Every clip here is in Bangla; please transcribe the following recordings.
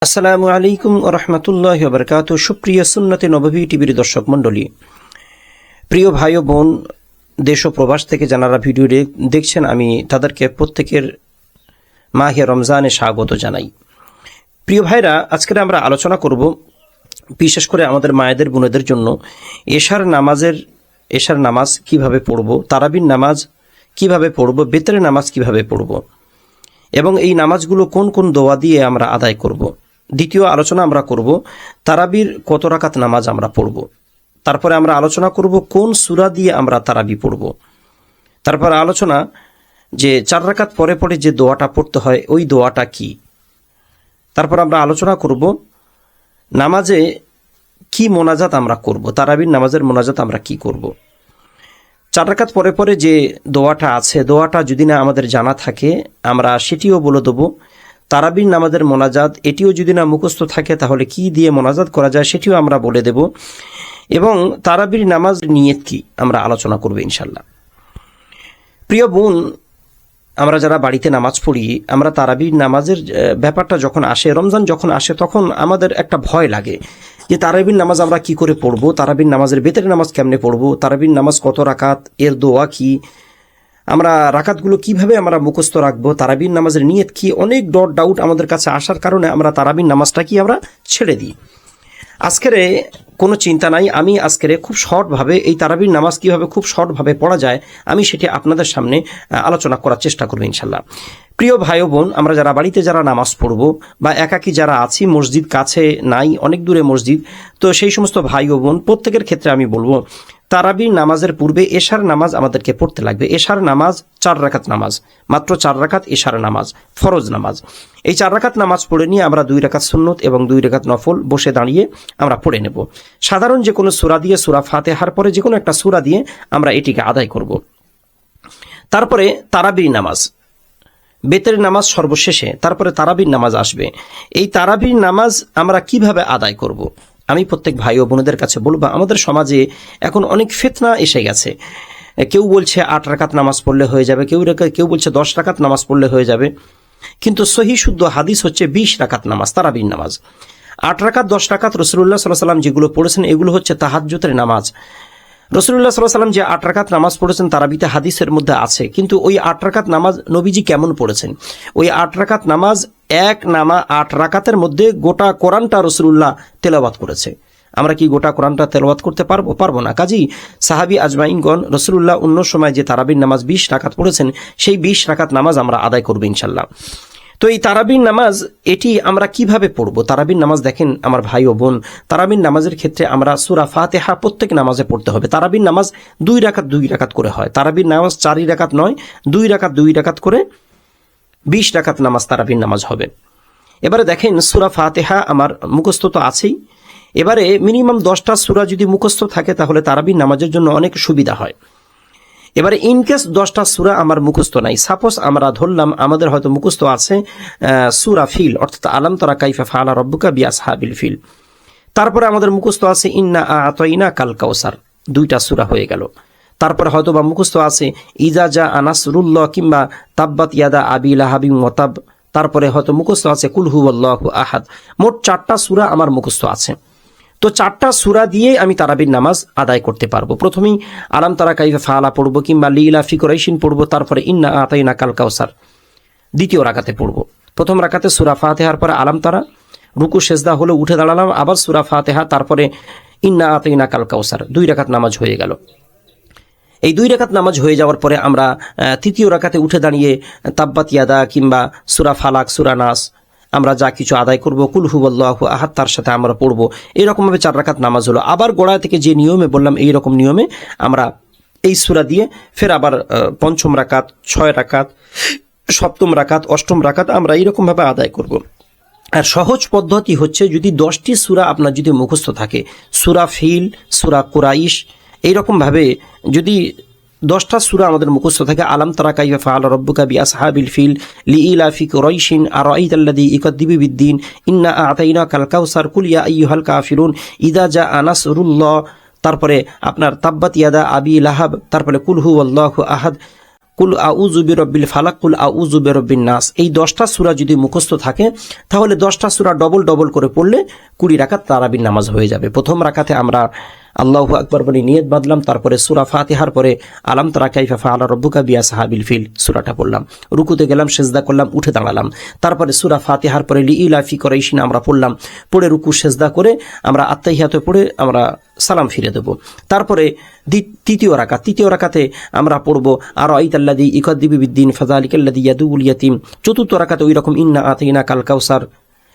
আসসালামু আলাইকুম ওয়া রাহমাতুল্লাহি ওয়া বারাকাতুহু। সুপ্রিয় সুন্নতে নববী টিভির দর্শক মণ্ডলী, প্রিয় ভাই ও বোন, দেশ ও প্রবাস থেকে যারা ভিডিও দেখছেন, আমি তাদেরকে প্রত্যেকের মাহে রমজানে স্বাগত জানাই। প্রিয় ভাইরা, আজকে আমরা আলোচনা করব বিশেষ করে আমাদের মায়েদের বোনেদের জন্য এশার নামাজ কিভাবে পড়ব, তারাবির নামাজ কিভাবে পড়ব, বেতরের নামাজ কিভাবে পড়ব এবং এই নামাজগুলো কোন কোন দোয়া দিয়ে আমরা আদায় করব। দ্বিতীয় আলোচনা আমরা করব তারাবির কত রাকাত নামাজ আমরা পড়ব। তারপরে আমরা আলোচনা করব কোন সূরা দিয়ে আমরা তারাবি পড়ব। তারপরে আলোচনা যে 4 রাকাত পরে পরে যে দোয়াটা পড়তে হয় ওই দোয়াটা কি। তারপর আমরা আলোচনা করব নামাজে কি মোনাজাত আমরা করব, তারাবির নামাজের মোনাজাত আমরা কি করব। 4 রাকাত পরে পরে যে দোয়াটা আছে, দোয়াটা যদি না আমাদের জানা থাকে আমরা সেটিও বলে দেবো। তারাবির নামাজের মোনাজাত এটিও যদি না মুখস্থ থাকে তাহলে কি দিয়ে মোনাজাত করা যায় সেটিও আমরা বলে দেব। এবং তারাবির নামাজ নিয়ত কি আমরা আলোচনা করব ইনশাল্লাহ। প্রিয় বোন, আমরা যারা বাড়িতে নামাজ পড়ি, আমরা তারাবির নামাজের ব্যাপারটা যখন আসে, রমজান যখন আসে, তখন আমাদের একটা ভয় লাগে যে তারাবির নামাজ আমরা কি করে পড়বো, তারাবির নামাজের বেতরের নামাজ কেমনে পড়বো, তারাবির নামাজ কত রাকাত, এর দোয়া কি, আমরা রাকাতগুলো কিভাবে আমরা মুখস্থ রাখবো, তারাবির নামাজের নিয়ত কি, অনেক ডাউট আমাদের কাছে আসার কারণে আমরা তারাবির নামাজটা কি আমরা ছেড়ে দিই। আজকের কোনো চিন্তা নাই, আমি আজকের খুব শর্টভাবে এই তারাবির নামাজ কিভাবে খুব শর্টভাবে পড়া যায় আমি সেটি আপনাদের সামনে আলোচনা করার চেষ্টা করব ইনশাল্লাহ। প্রিয় ভাই ও বোন, আমরা যারা বাড়িতে যারা নামাজ পড়ব বা একাকী যারা আছি, মসজিদ কাছে নাই, অনেক দূরে মসজিদ, তো সেই সমস্ত ভাই ও বোন প্রত্যেকের ক্ষেত্রে আমি বলবো তারাবির নামাজের পূর্বে এশার নামাজ আমাদেরকে পড়তে লাগবে। এশার নামাজ 4 রাকাত নামাজ, মাত্র 4 রাকাত এশার নামাজ, ফরজ নামাজ। এই 4 রাকাত নামাজ পড়ে নিয়ে আমরা 2 রাকাত সুন্নত এবং 2 রাকাত নফল বসে দাঁড়িয়ে আমরা পড়ে নেব। সাধারণ যে কোনো সূরা দিয়ে, সূরা ফাতিহার পরে যে কোনো একটা সূরা দিয়ে আমরা এটিকে আদায় করব। তারপরে তারাবির নামাজ, বেতরের নামাজ সর্বশেষে, তারপরে তারাবির নামাজ আসবে। এই তারাবির নামাজ আমরা কিভাবে আদায় করব। আমি প্রত্যেক ভাই ও বোনদের কাছে বলবো, আমাদের সমাজে এখন অনেক ফিতনা এসে গেছে। কেউ বলছে 8 রাকাত নামাজ পড়লে হয়ে যাবে, কেউ বলছে 10 রাকাত নামাজ পড়লে হয়ে যাবে, কিন্তু সহি শুদ্ধ হাদিস হচ্ছে 20 রাকাত নামাজ, তারাবির নামাজ। 8 রাকাত 10 রাকাত রাসূলুল্লাহ সাল্লাল্লাহু আলাইহি ওয়াসাল্লাম যেগুলো পড়েছেন এগুলো হচ্ছে তাহাজ্জুদের নামাজ। রাসূলুল্লাহ সাল্লাল্লাহু আলাইহি ওয়াসাল্লাম যে 8 রাকাত নামাজ পড়েছেন তারাবিতে হাদিসের মধ্যে আছে, কিন্তু ওই 8 রাকাত নামাজ নবীজি কেমন পড়েছেন, ওই 8 রাকাত নামাজ 8 রাকাতের মধ্যে গোটা কোরআনটা রাসূলুল্লাহ তেলাওয়াত করেছে। আমরা কি গোটা কোরআনটা তেলাওয়াত করতে পারবো না। কাজী সাহাবী আজমাইনগণ রাসূলুল্লাহ অন্য সময় যে তারাবির নামাজ 20 রাকাত পড়েছেন সেই 20 রাকাত নামাজ আমরা আদায় করব ইনশাআল্লাহ। তো এই তারাবির নামাজ এটি আমরা কিভাবে পড়ব। তারাবির নামাজ দেখেন আমার ভাই ও বোন, তারাবির নামাজের ক্ষেত্রে আমরা সূরা ফাতিহা প্রত্যেক নামাজে পড়তে হবে। তারাবির নামাজ 2 রাকাত করে হয়। তারাবির নামাজ 4 রাকাত নয়, 2 রাকাত করে 20 রাকাত নামাজ তারাবির নামাজ হবে। এবারে দেখেন সূরা ফাতিহা আমার মুখস্থ তো আছেই, এবারে মিনিমাম 10টা সূরা যদি মুখস্থ থাকে তাহলে তারাবির নামাজের জন্য অনেক সুবিধা হয়। এবারে ইনকেস 10টা সূরা আমার মুখস্থ নাই, সাপোজ আমরা ধরলাম আমাদের হয়তো মুখস্থ আছে সূরা ফিল, অর্থাৎ আলাম তারা কাইফা ফাআলা রাব্বুকা বিআসহাবিল ফিল, তারপরে আমাদের মুখস্থ আছে ইন্না আ'তাইনা কাল কাউসার, 2টা সূরা হয়ে গেল। তারপরে হয়তো বা মুখস্থ আছে ইজা জা আনাসরুল্লাহ কিংবা তাব্বাত ইয়াদা আবি লাহাবিন ওয়া তাব, তারপরে হয়তো মুখস্থ আছে কুল হুয়াল্লাহু আহাদ। মোট 4টা সূরা আমার মুখস্থ আছে। তো 4টা সূরা দিয়ে আমি তারাবির নামাজ আদায় করতে পারবো। প্রথমেই আলাম তারা কাইফা ফাআলা পড়বো কিংবা লিলা ফি কুরাইশিন পড়বো, তারপরে ইন্না আ'তাইনা কাল কাউসার দ্বিতীয় রাকাতে পড়বো। প্রথম রাকাতে সূরা ফাতিহার পরে আলাম তারা, রুকু সেজদা হলো, উঠে দাঁড়ালাম, আবার সূরা ফাতিহা, তারপরে ইন্না আ'তাইনা কাল কাউসার, 2 রাকাত নামাজ হয়ে গেল। এই 2 রাকাত নামাজ হয়ে যাওয়ার পরে আমরা তৃতীয় রাকাতে উঠে দাঁড়িয়ে তাব্বাত ইয়াদা কিংবা সূরা ফালাক, সূরা নাস আমরা যা কিছু আদায় করব, কুল হুয়াল্লাহু আহাদ তার সাথে আমরা পড়বো। এইরকম ভাবে 4 রাকাত নামাজ হলো। আবার গোড়া থেকে যে নিয়মে বললাম এই রকম নিয়মে আমরা এই সূরা দিয়ে ফের আবার 5ম রাকাত, 6 রাকাত, 7ম রাকাত, 8ম রাকাত আমরা এইরকম ভাবে আদায় করব। আর সহজ পদ্ধতি হচ্ছে যদি 10টি সূরা আপনার যদি মুখস্থ থাকে, সূরা ফিল, সূরা কুরাইশ, এইরকম ভাবে যদি 10টা সূরা আমাদের মুখস্থ থাকে, আলাম তারা কাইফা ফাআলা রাব্বুকা বিআসহাবিল ফিল, লিইলা ফি কুরাইশিন, আরাইতাল্লাযী ইউকাযযিবু বিদ্দীন, ইন্না আ'তাইনা কাল কাউসার, কুল ইয়া আইয়ুহাল কাফিরুন, ইযা জাআ নাসরুল্লাহ, তারপরে আপনার তাব্বাত ইয়াদা আবি লাহাব, তারপরে কুল হুয়াল্লাহু আহাদ, কুল আউযু বিরব্বিল ফালাক, কুল আউযু বিরব্বিন নাস, এই 10টা সূরা যদি মুখস্থ থাকে তাহলে 10টা সূরা ডবল ডবল করে পড়লে 20 রাকাত তারাবির নামাজ হয়ে যাবে। প্রথম রাকাতে আমরা আল্লাহু আকবার বলে নিয়ত বাঁধলাম, তারপরে সূরা ফাতিহার পরে আলাম তারা কাইফা ফাআলা রাব্বুকা বিআসহাবিল ফিল সূরাটা পড়লাম, রুকুতে গেলাম, সিজদা করলাম, উঠে দাঁড়ালাম, তারপরে সূরা ফাতিহার পরে লিইলাফি কুরাইশিন আমরা পড়লাম, পড়ে রুকু সিজদা করে আমরা আত্তাহিয়াতে পড়ে আমরা সালাম ফিরে দেব। তারপরে তৃতীয় রাকাতে আমরা পড়ব আর আইতাল্লাযী ইউকাযযিবু বিদ্দিন ফাযালিকাল্লাযী ইয়াদুল ইয়াতীম। চতুর্থ রাকাতে ওই রকম ইন্না আতাইনা কাল কাউসার।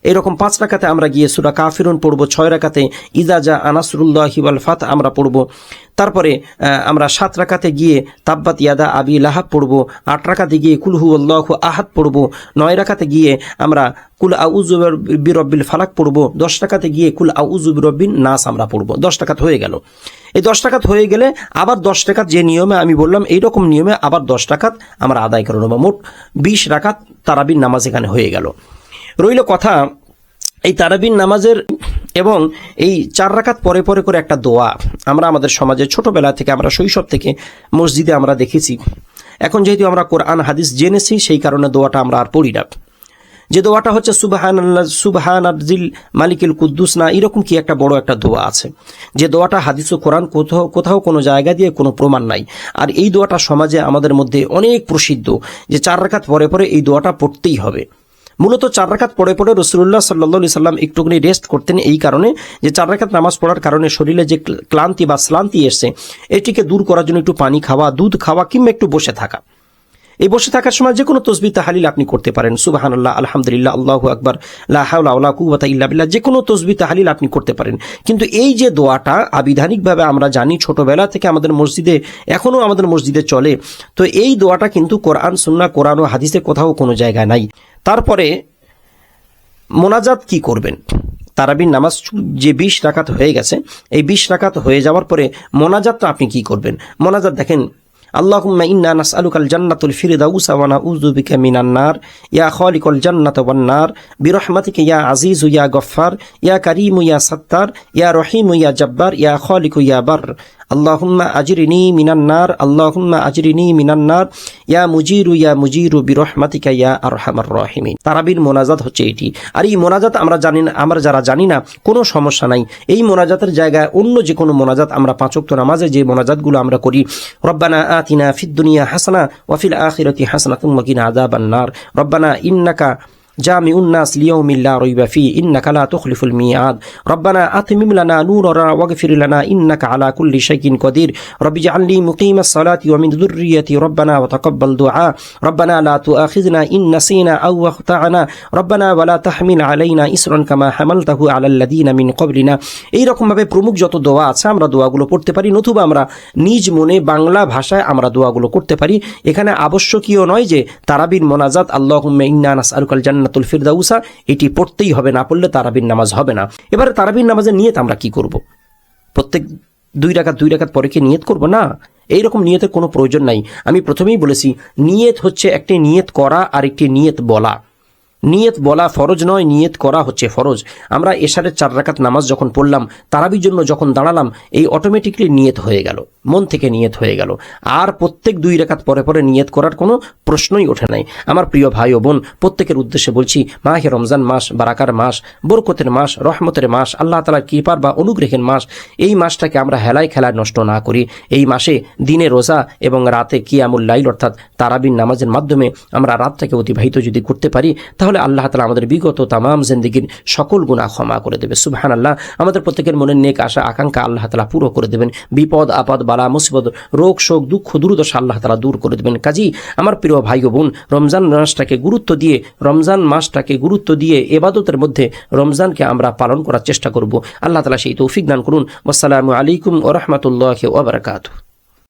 এরকম 5 রাকাতে আমরা গিয়ে সূরা কাফিরুন পড়ব। 6 রাকাতে ইযা জা আনাসরুল্লাহি ওয়াল ফাত আমরা পড়ব। তারপরে আমরা 7 রাকাতে গিয়ে তাব্বাত ইয়াদা আবি লাহাব পড়ব। 8 রাকাতে গিয়ে কুল হুয়াল্লাহু আহাদ পড়ব। 9 রাকাতে গিয়ে আমরা কুল আউযু বিরব্বিল ফালাক পড়ব। 10 রাকাতে গিয়ে কুল আউযু বিরব্বিন নাস আমরা পড়ব। 10 রাকাত হয়ে গেল। এই 10 রাকাত হয়ে গেলে আবার 10 রাকাত যে নিয়মে আমি বললাম এইরকম নিয়মে আবার 10 রাকাত আমরা আদায় করে নেব। মোট 20 রাকাত তারাবির নামাজ এখানে হয়ে গেল। রইল কথা এই তারাবির নামাজের এবং এই 4 রাকাত পরে পরে করে একটা দোয়া আমরা আমাদের সমাজে ছোটবেলা থেকে আমরা শৈশব থেকে মসজিদে আমরা দেখেছি। এখন যেহেতু আমরা কোরআন হাদিস জেনেছি সেই কারণে দোয়াটা আমরা আর পড়ি না। যে দোয়াটা হচ্ছে সুবহানাল্লাহ সুবহানাল মালিকুল কুদ্দুস না এরকম কি একটা বড় একটা দোয়া আছে, যে দোয়াটা হাদিস ও কোরআন কোথাও কোনো জায়গা দিয়ে কোনো প্রমাণ নাই। আর এই দোয়াটা সমাজে আমাদের মধ্যে অনেক প্রসিদ্ধ, যে 4 রাকাত পরে পরে এই দোয়াটা পড়তেই হবে। মূলত 4 রাকাত পড়ে পড়ে রাসূলুল্লাহ সাল্লাল্লাহু আলাইহি সাল্লাম একটুখানি রেস্ট করতেন এই কারণে যে 4 রাকাত নামাজ পড়ার কারণে শরীরে যে ক্লান্তি বা শ্রান্তি এসছে এটিকে দূর করার জন্য একটু পানি খাওয়া, দুধ খাওয়া কিংবা একটু বসে থাকা। এই বসে থাকার সময় যে কোনো তাসবিহ তাহলিল আপনি করতে পারেন, সুবহানাল্লাহ, আলহামদুলিল্লাহ, আল্লাহু আকবার, লা হাওলা ওয়ালা কুওয়াতা ইল্লা বিল্লাহ, যে কোনো তাসবিহ তাহলিল আপনি করতে পারেন। কিন্তু এই যে দোয়াটা আবিধানিকভাবে আমরা জানি ছোটবেলা থেকে আমাদের মসজিদে এখনো আমাদের মসজিদে চলে, তো এই দোয়াটা কিন্তু কোরআন সুন্নাহ কোরআন ও হাদিসে কোথাও কোনো জায়গায় নাই। তারপরে মোনাজাত কি করবেন? তারাবির নামাজ যে 20 রাকাত হয়ে গেছে, এই 20 রাকাত হয়ে যাওয়ার পরে মোনাজাতটা আপনি কি করবেন? মোনাজাত দেখেন, আল্লাহুম্মা ইন্না নাসআলুকাল জান্নাতুল ফিরদাউস ওয়া নাউযু বিকা মিনান নার ইয়া খালিকুল জান্নাতি ওয়ান নার বিরহমাতিকা ইয়া আজিজু ইয়া গফফার ইয়া কারীমু ইয়া সাত্তার ইয়া রহিমু ইয়া জাব্বার ইয়া খালিকু ইয়া বার আল্লাহুম্মা আজরিনি মিনান নার আল্লাহুম্মা আজরিনি মিনান নার ইয়া মুজিরু বিরহমাতিকা ইয়া আরহামার রাহিমিন। তারাবির মোনাজাত হচ্ছে এটি। আর এই মোনাজাত আমরা যারা জানি না কোনো সমস্যা নাই, এই মোনাজাতের জায়গায় অন্য যে কোনো মোনাজাত আমরা 5 ওয়াক্ত নামাজে যে মোনাজাতগুলো আমরা করি, রব্বানা আতিনা ফিদ দুনিয়া হাসানা ওয়া ফিল আখিরাতি হাসানাতুম ওয়া কিনা আযাবান নার, রব্বানা ইন্নাকা জামিউন নাস লিয়াউমিন লা রাইবা ফি ইন্নাকা লা তুখলিফুল মিয়াদ, রব্বানা আতমিম লানা নূরানা ওয়াগফির লানা ইন্নাকা আলা কুল্লি শাইইন কদির, রব্বি জাআলনি মুকিমাস সালাতি ওয়া মিন যুররিয়্যাতি রব্বানা ওয়া তাকাব্বাল দুআ, রব্বানা লা তুআখিযনা ইন নাসিনা আও আখতা'না, রব্বানা ওয়া লা তাহমিল আলাইনা ইসরান কামা হামালতাহু আলাল লাযিনা মিন ক্বাবলিনা। এই রকম ভাবে প্রমুখ যত দোয়া আছে আমরা দোয়াগুলো পড়তে পারি, নতুবা আমরা নিজ মনে বাংলা ভাষায় আমরা দোয়াগুলো করতে পারি। এখানে আবশ্যকীয় নয় যে তারাবির মোনাজাত আল্লাহুম্মা ইন্না নাসআলুকাল জান্নাতুল ফিরদাউসা এটি পড়তেই হবে, না পড়লে তারাবির নামাজ হবে না। এবারে তারাবির নামাজের নিয়ত আমরা কি করব? প্রত্যেক 2 রাকাত পরে কি নিয়ত করব? না, এইরকম নিয়তের কোনো প্রয়োজন নাই। আমি প্রথমেই বলেছি নিয়ত হচ্ছে একটি নিয়ত করা আর একটি নিয়ত বলা। নিয়ত বলা ফরজ নয়, নিয়ত করা হচ্ছে ফরজ। আমরা এশারের 4 রাকাত নামাজ যখন পড়লাম, তারাবির জন্য যখন দাঁড়ালাম, এই অটোমেটিকলি নিয়ত হয়ে গেল, মন থেকে নিয়ত হয়ে গেল। আর প্রত্যেক 2 রাকাত পরে পরে নিয়ত করার কোনো প্রশ্নই ওঠে নাই। আমার প্রিয় ভাই ও বোন, প্রত্যেকের উদ্দেশ্যে বলছি, মাহে রমজান মাস বারাকার মাস, বরকতের মাস, রহমতের মাস, আল্লাহ তাআলার কৃপার বা অনুগ্রহের মাস। এই মাসটাকে আমরা হেলায় খেলায় নষ্ট না করি। এই মাসে দিনে রোজা এবং রাতে কিয়ামুল লাইল অর্থাৎ তারাবির নামাজের মাধ্যমে আমরা রাতটাকে অতিবাহিত যদি করতে পারি, তাহলে আল্লাহ তাআলা আমাদের বিগত তামাম জিন্দেগির সকল গুনাহ ক্ষমা করে দেবে। সুবহানাল্লাহ। আমাদের প্রত্যেকের মনের নেক আশা আকাঙ্ক্ষা আল্লাহ তাআলা পুরো করে দেবেন। বিপদ আপদ বালা মুসিবত রোগ শোক দুঃখ দুর্দশা আল্লাহ তাআলা দূর করে দেবেন। কাজী আমার প্রিয় ভাই ও বোন, রমজান মাসটাকে গুরুত্ব দিয়ে ইবাদতের মধ্যে রমজানকে আমরা পালন করার চেষ্টা করব। আল্লাহ তাআলা সেই তৌফিক দান করুন। আসসালামু আলাইকুম ওয়া রাহমাতুল্লাহি ওয়া বারাকাতুহু।